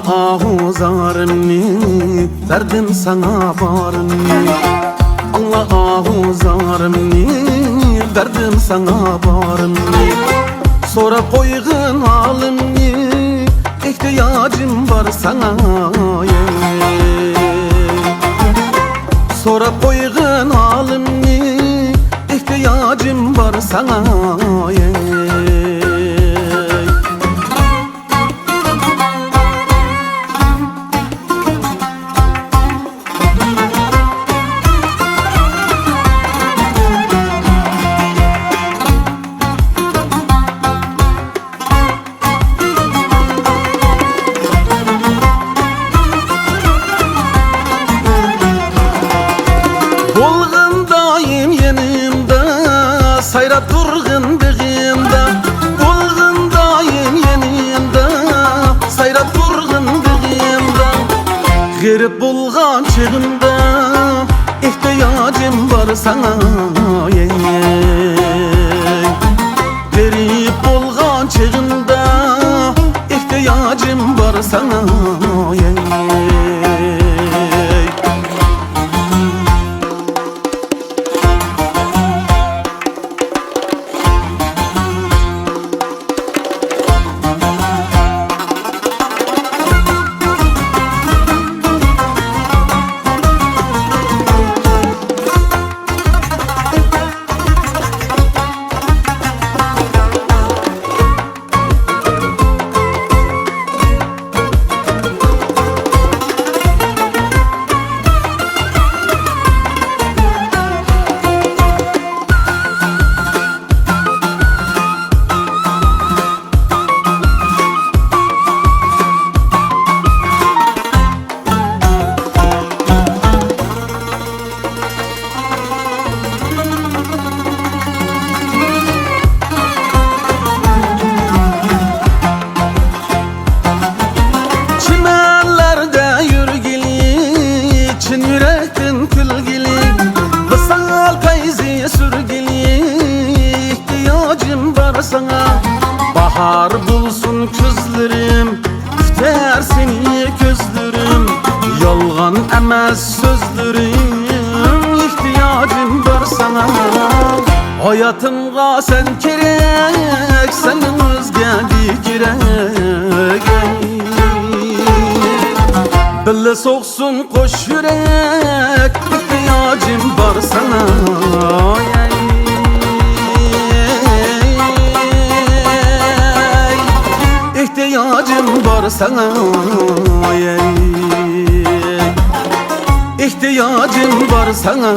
ahu zarımni, derdim sana barımni. Anla ahu zarımni, derdim sana barımni. Sonra koyğun halımni, ihtiyacım var sana. Sonra koyğun halımni, ihtiyacım var sana. Bolğundayım yenimde, sayrap durğun bığımda. Bolğundayım yenimde, sayrap durğun bığımda. G'rib bolğan çığımda, ihtiyacım var sana. G'rib bolğan çığımda, ihtiyacım var sana. Sana bahar bulsun közlerim, tutar seni gözlerim. Yolgan emas sözlerim, ihtiyacım var sana. Hayatımga sen kerek, senin özgedi gerek. Bille soğsun koş yürek, ihtiyacım var sana. İhtiyacım var sana. İhtiyacım var sana.